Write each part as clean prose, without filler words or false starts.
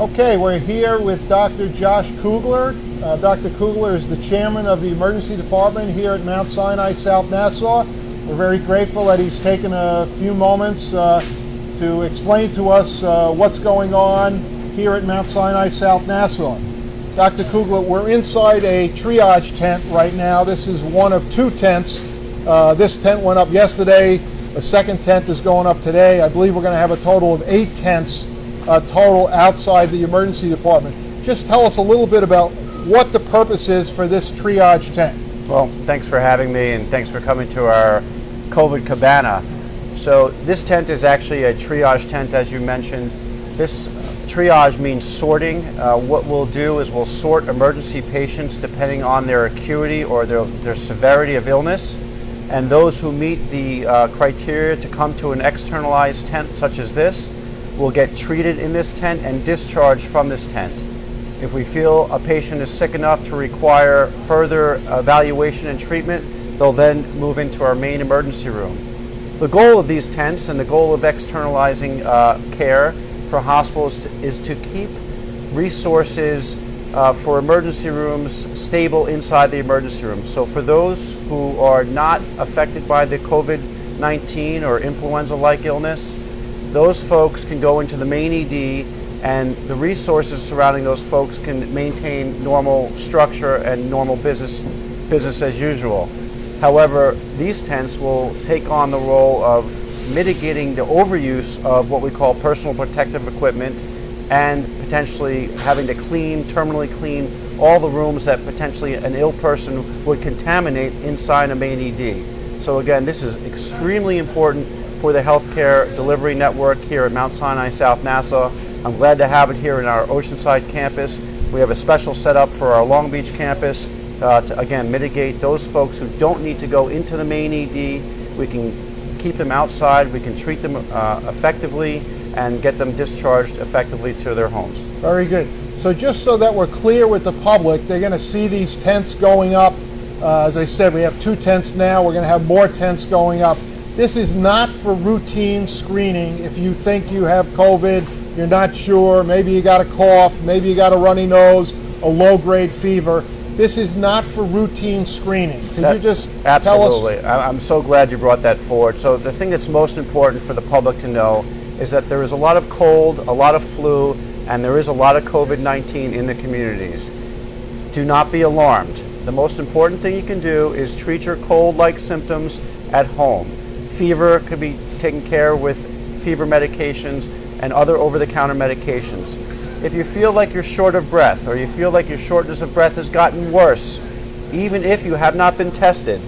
Okay, we're here with Dr. Josh Kugler. Dr. Kugler is the chairman of the emergency department here at Mount Sinai, South Nassau. We're very grateful that he's taken a few moments to explain to us what's going on here at Mount Sinai, South Nassau. Dr. Kugler, we're inside a triage tent right now. This is one of two tents. This tent went up yesterday. A second tent is going up today. I believe we're going to have a total of 8 tents total outside the emergency department. Just tell us a little bit about what the purpose is for this triage tent. Well, thanks for having me, and thanks for coming to our COVID cabana. So this tent is actually a triage tent, as you mentioned. This triage means sorting. What we'll do is we'll sort emergency patients depending on their acuity or their severity of illness. And those who meet the criteria to come to an externalized tent such as this will get treated in this tent and discharged from this tent. If we feel a patient is sick enough to require further evaluation and treatment, they'll then move into our main emergency room. The goal of these tents and the goal of externalizing care for hospitals is to keep resources for emergency rooms stable inside the emergency room. So for those who are not affected by the COVID-19 or influenza-like illness, those folks can go into the main ED, and the resources surrounding those folks can maintain normal structure and normal business as usual. However, these tents will take on the role of mitigating the overuse of what we call personal protective equipment and potentially having to terminally clean all the rooms that potentially an ill person would contaminate inside a main ED. So again, this is extremely important for the healthcare delivery network here at Mount Sinai, South Nassau. I'm glad to have it here in our Oceanside campus. We have a special setup for our Long Beach campus to again mitigate those folks who don't need to go into the main ED. We can keep them outside, we can treat them effectively and get them discharged effectively to their homes. Very good. So just so that we're clear with the public, they're going to see these tents going up. As I said, we have 2 tents now. We're going to have more tents going up. This is not for routine screening. If you think you have COVID, you're not sure, maybe you got a cough, maybe you got a runny nose, a low-grade fever. This is not for routine screening. Can you just absolutely. tell us? I'm so glad you brought that forward. So the thing that's most important for the public to know is that there is a lot of cold, a lot of flu, and there is a lot of COVID-19 in the communities. Do not be alarmed. The most important thing you can do is treat your cold-like symptoms at home. Fever could be taken care of with fever medications and other over-the-counter medications. If you feel like you're short of breath or you feel like your shortness of breath has gotten worse, even if you have not been tested,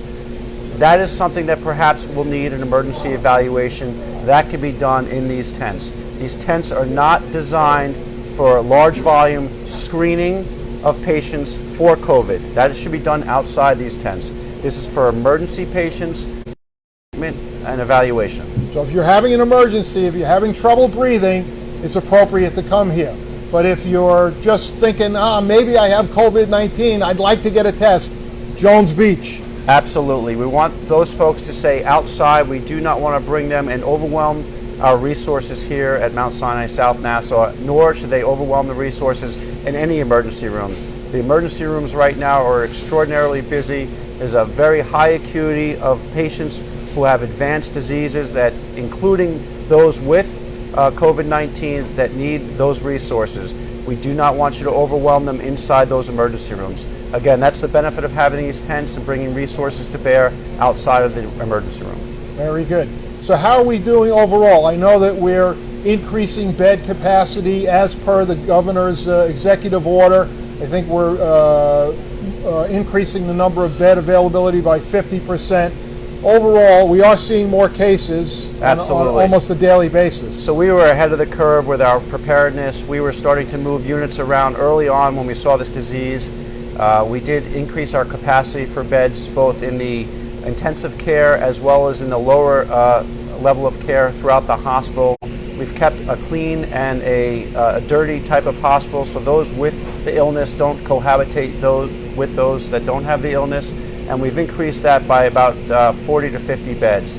that is something that perhaps will need an emergency evaluation. That can be done in these tents. These tents are not designed for large volume screening of patients for COVID. That should be done outside these tents. This is for emergency patients, treatment and evaluation. So if you're having an emergency, if you're having trouble breathing, it's appropriate to come here. But if you're just thinking, maybe I have COVID-19, I'd like to get a test, Jones Beach. Absolutely. We want those folks to stay outside. We do not want to bring them and overwhelm our resources here at Mount Sinai, South Nassau, nor should they overwhelm the resources in any emergency room. The emergency rooms right now are extraordinarily busy. There's a very high acuity of patients who have advanced diseases, that including those with COVID-19 that need those resources. We do not want you to overwhelm them inside those emergency rooms. Again, that's the benefit of having these tents and bringing resources to bear outside of the emergency room. Very good. So how are we doing overall? I know that we're increasing bed capacity as per the governor's executive order. I think we're increasing the number of bed availability by 50%. Overall, we are seeing more cases on almost a daily basis. So we were ahead of the curve with our preparedness. We were starting to move units around early on when we saw this disease. We did increase our capacity for beds both in the intensive care as well as in the lower level of care throughout the hospital. We've kept a clean and a dirty type of hospital, so those with the illness don't cohabitate with those that don't have the illness, and we've increased that by about 40 to 50 beds.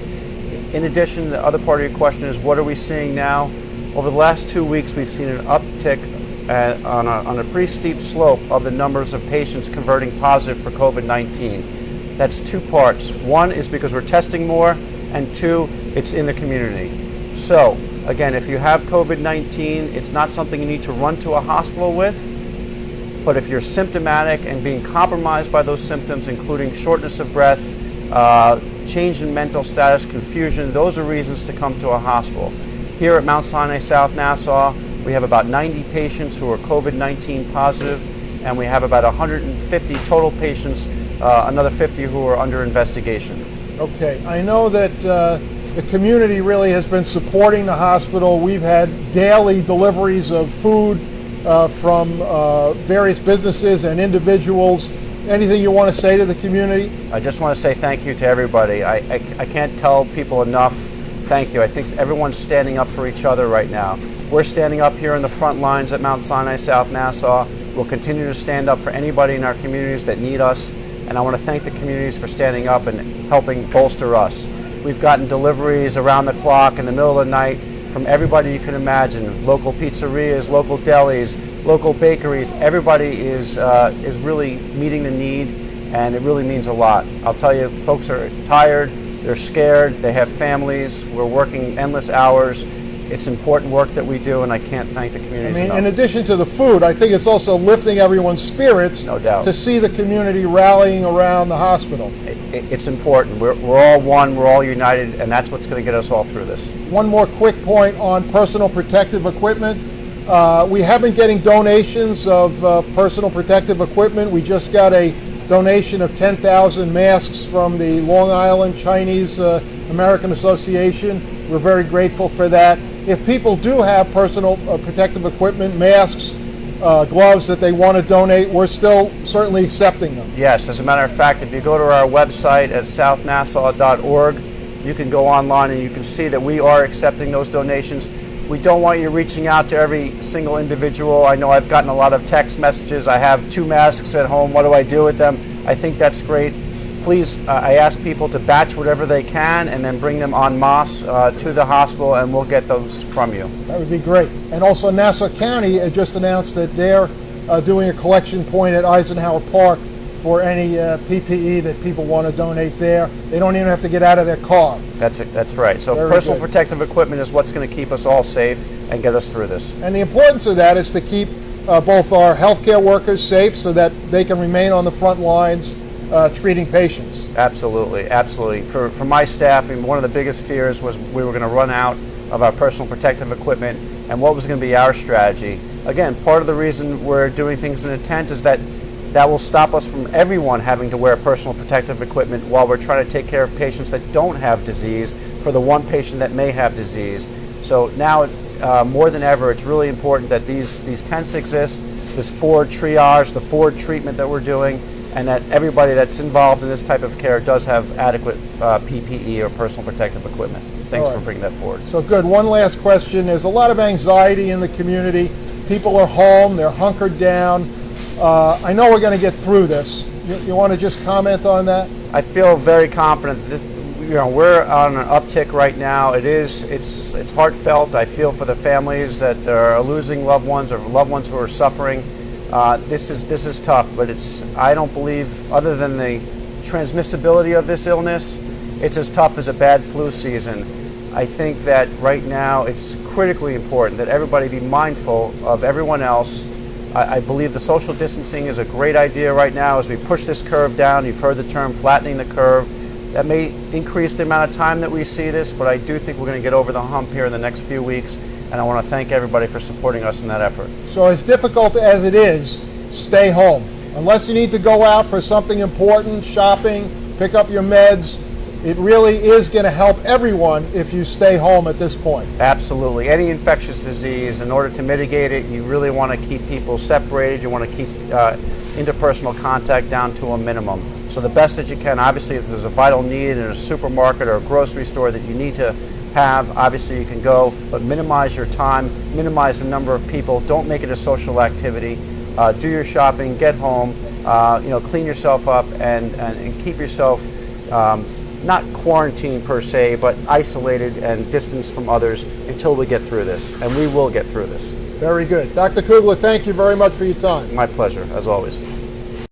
In addition, the other part of your question is, what are we seeing now? Over the last 2 weeks, we've seen an uptick on a pretty steep slope of the numbers of patients converting positive for COVID-19. That's two parts. One is because we're testing more, and two, it's in the community. So, again, if you have COVID-19, it's not something you need to run to a hospital with, but if you're symptomatic and being compromised by those symptoms, including shortness of breath, change in mental status, confusion, those are reasons to come to a hospital. Here at Mount Sinai South Nassau, we have about 90 patients who are COVID-19 positive, and we have about 150 total patients, another 50 who are under investigation. Okay, I know that the community really has been supporting the hospital. We've had daily deliveries of food from various businesses and individuals. Anything you want to say to the community? I just want to say thank you to everybody. I can't tell people enough thank you. I think everyone's standing up for each other right now. We're standing up here in the front lines at Mount Sinai South Nassau. We'll continue to stand up for anybody in our communities that need us, and I want to thank the communities for standing up and helping bolster us. We've gotten deliveries around the clock in the middle of the night from everybody you can imagine, local pizzerias, local delis, local bakeries. Everybody is really meeting the need, and it really means a lot. I'll tell you, folks are tired, they're scared, they have families, we're working endless hours. It's important work that we do, and I can't thank the communities enough. In addition to the food, I think it's also lifting everyone's spirits, no doubt, to see the community rallying around the hosptal. It's important. We're all one, we're all united, and that's what's going to get us all through this. One more quick point on personal protective equipment. We have been getting donations of personal protective equipment. We just got a donation of 10,000 masks from the Long Island Chinese American Association. We're very grateful for that. If people do have personal protective equipment, masks, gloves that they want to donate, we're still certainly accepting them. Yes, as a matter of fact, if you go to our website at southnassau.org, you can go online and you can see that we are accepting those donations. We don't want you reaching out to every single individual. I know I've gotten a lot of text messages. I have 2 masks at home. What do I do with them? I think that's great. Please, I ask people to batch whatever they can and then bring them en masse to the hospital, and we'll get those from you. That would be great. And also Nassau County just announced that they're doing a collection point at Eisenhower Park for any PPE that people want to donate there. They don't even have to get out of their car. That's right. So Very personal good. protective equipment is what's going to keep us all safe and get us through this. And the importance of that is to keep both our healthcare workers safe so that they can remain on the front lines treating patients. Absolutely, absolutely. For my staff, one of the biggest fears was we were going to run out of our personal protective equipment, and what was going to be our strategy. Again, part of the reason we're doing things in a tent is that will stop us from everyone having to wear personal protective equipment while we're trying to take care of patients that don't have disease for the one patient that may have disease. So now, more than ever, it's really important that these tents exist, this forward triage, the forward treatment that we're doing, and that everybody that's involved in this type of care does have adequate PPE or personal protective equipment. Thanks for bringing that forward. So good. One last question. There's a lot of anxiety in the community. People are home. They're hunkered down. I know we're going to get through this. You want to just comment on that? I feel very confident that we're on an uptick right now. It's heartfelt. I feel for the families that are losing loved ones or loved ones who are suffering. This is tough, but I don't believe, other than the transmissibility of this illness, it's as tough as a bad flu season. I think that right now it's critically important that everybody be mindful of everyone else. I believe the social distancing is a great idea right now as we push this curve down. You've heard the term flattening the curve. That may increase the amount of time that we see this, but I do think we're going to get over the hump here in the next few weeks, and I want to thank everybody for supporting us in that effort. So as difficult as it is, stay home. Unless you need to go out for something important, shopping, pick up your meds, it really is going to help everyone if you stay home at this point. Absolutely. Any infectious disease, in order to mitigate it, you really want to keep people separated. You want to keep interpersonal contact down to a minimum. So the best that you can, obviously, if there's a vital need in a supermarket or a grocery store that you need to have, obviously you can go, but minimize your time, minimize the number of people. Don't make it a social activity. Do your shopping, get home, clean yourself up, and keep yourself not quarantined per se, but isolated and distanced from others until we get through this, and we will get through this. Very good. Dr. Kugler, thank you very much for your time. My pleasure, as always.